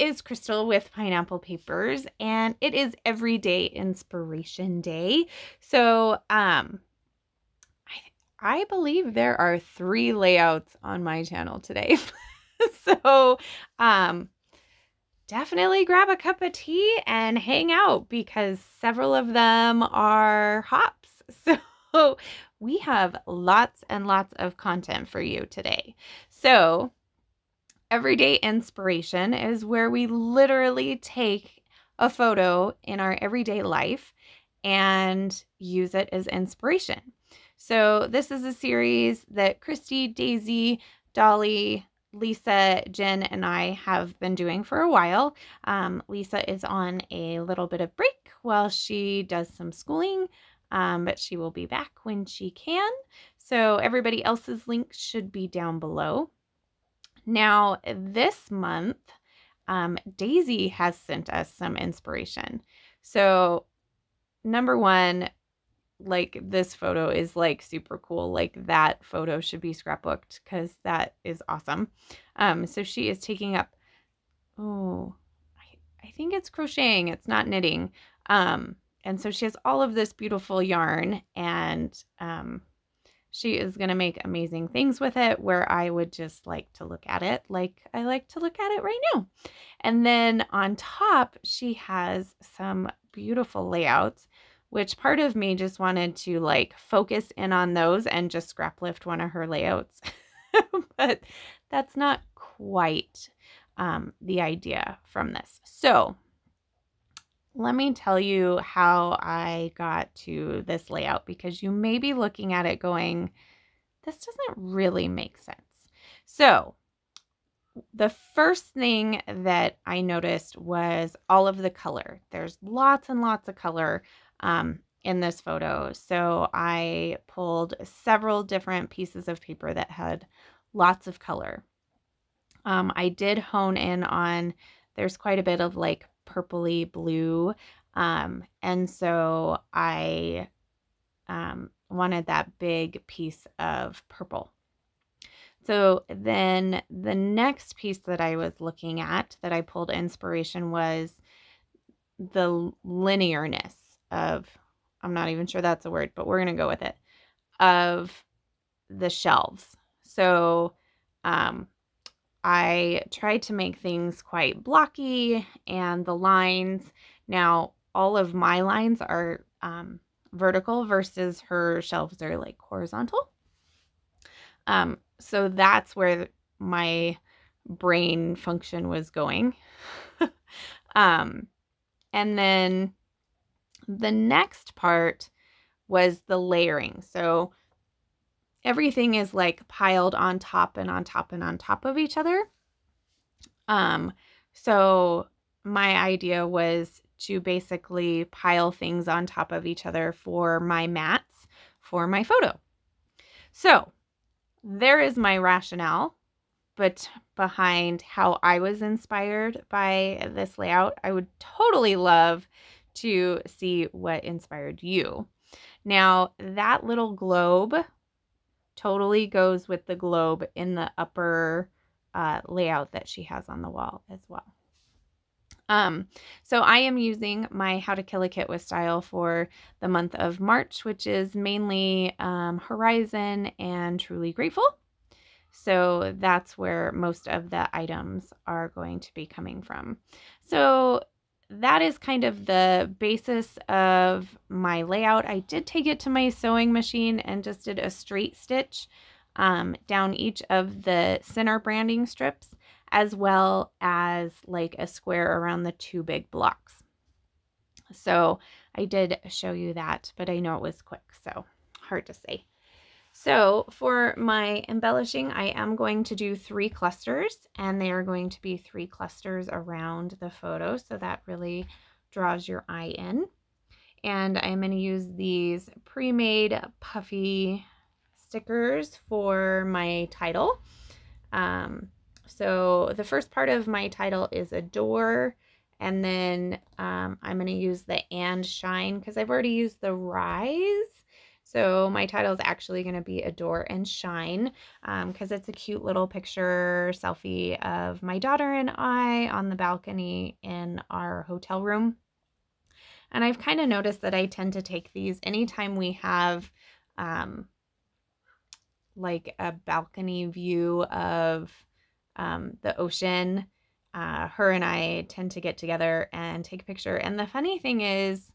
is Crystal with Pineapple Papers, and it is Everyday Inspiration Day. So, I believe there are 3 layouts on my channel today. So, definitely grab a cup of tea and hang out because several of them are hops. So, we have lots and lots of content for you today. So, Everyday inspiration is where we literally take a photo in our everyday life and use it as inspiration. So this is a series that Christy, Daisy, Dolly, Lisa, Jen, and I have been doing for a while. Lisa is on a little bit of break while she does some schooling, but she will be back when she can. So everybody else's links should be down below. Now, this month, Daisy has sent us some inspiration. So, number one, like this photo is like super cool. Like that photo should be scrapbooked because that is awesome. So she is taking up, I think it's crocheting. It's not knitting. And so she has all of this beautiful yarn and, she is going to make amazing things with it where I would just like to look at it like I like to look at it right now. And then on top, she has some beautiful layouts, which part of me just wanted to like focus in on those and just scrap lift one of her layouts. But that's not quite the idea from this. So let me tell you how I got to this layout because you may be looking at it going, this doesn't really make sense. So the first thing that I noticed was all of the color. There's lots and lots of color in this photo. So I pulled several different pieces of paper that had lots of color. I did hone in on, there's quite a bit of like purpley blue. And so I wanted that big piece of purple. So then the next piece that I was looking at that I pulled inspiration was the linearness of, I'm not even sure that's a word, but we're going to go with it, of the shelves. So, I tried to make things quite blocky and the lines. Now, all of my lines are vertical versus her shelves are like horizontal. So that's where my brain function was going. And then the next part was the layering. So everything is like piled on top and on top and on top of each other. So my idea was to basically pile things on top of each other for my mats for my photo. So there is my rationale, but behind how I was inspired by this layout. I would totally love to see what inspired you. Now, that little globe totally goes with the globe in the upper layout that she has on the wall as well. So I am using my How to Kill a Kit with Style for the month of March, which is mainly Horizon and Truly Grateful. So that's where most of the items are going to be coming from. So that is kind of the basis of my layout. I did take it to my sewing machine and just did a straight stitch down each of the center branding strips, as well as like a square around the 2 big blocks. So I did show you that, but I know it was quick, so hard to say. So for my embellishing, I am going to do 3 clusters, and they are going to be 3 clusters around the photo, so that really draws your eye in. And I'm going to use these pre-made puffy stickers for my title. So the first part of my title is a door, and then I'm going to use the and shine because I've already used the rise. So my title is actually going to be Adore and Shine, because it's a cute little picture selfie of my daughter and I on the balcony in our hotel room. And I've kind of noticed that I tend to take these anytime we have like a balcony view of the ocean. Her and I tend to get together and take a picture. And the funny thing is,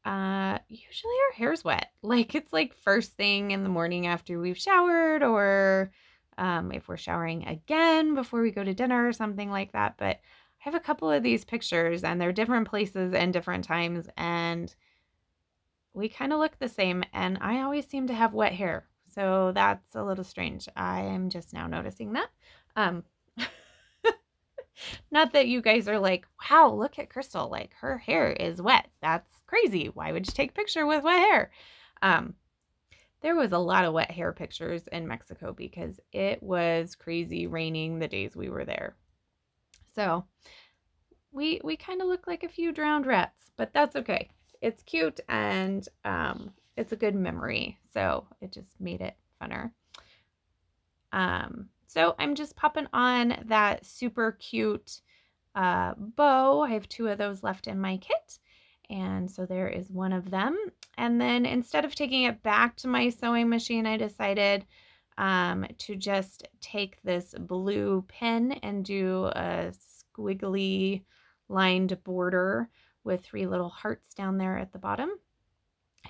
usually our hair's wet. Like it's like first thing in the morning after we've showered, or if we're showering again before we go to dinner or something like that. But I have a couple of these pictures and they're different places and different times, and we kind of look the same, and I always seem to have wet hair. So that's a little strange. I am just now noticing that. Um, Not that you guys are like, wow, look at Crystal, like her hair is wet. That's crazy. Why would you take a picture with wet hair? Um, there was a lot of wet hair pictures in Mexico because it was crazy raining the days we were there. So we kind of look like a few drowned rats, but that's okay. It's cute, and it's a good memory. So it just made it funner. So I'm just popping on that super cute bow. I have 2 of those left in my kit. And so there is one of them. And then instead of taking it back to my sewing machine, I decided to just take this blue pin and do a squiggly lined border with 3 little hearts down there at the bottom.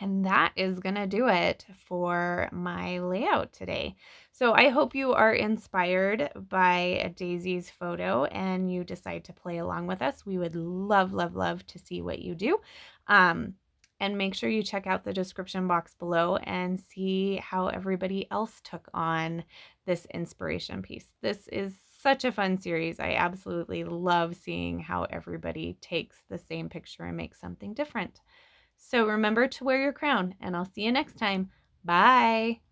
And that is going to do it for my layout today. So I hope you are inspired by Daisie's photo and you decide to play along with us. We would love, love, love to see what you do. And make sure you check out the description box below and see how everybody else took on this inspiration piece. This is such a fun series. I absolutely love seeing how everybody takes the same picture and makes something different. So remember to wear your crown, and I'll see you next time. Bye.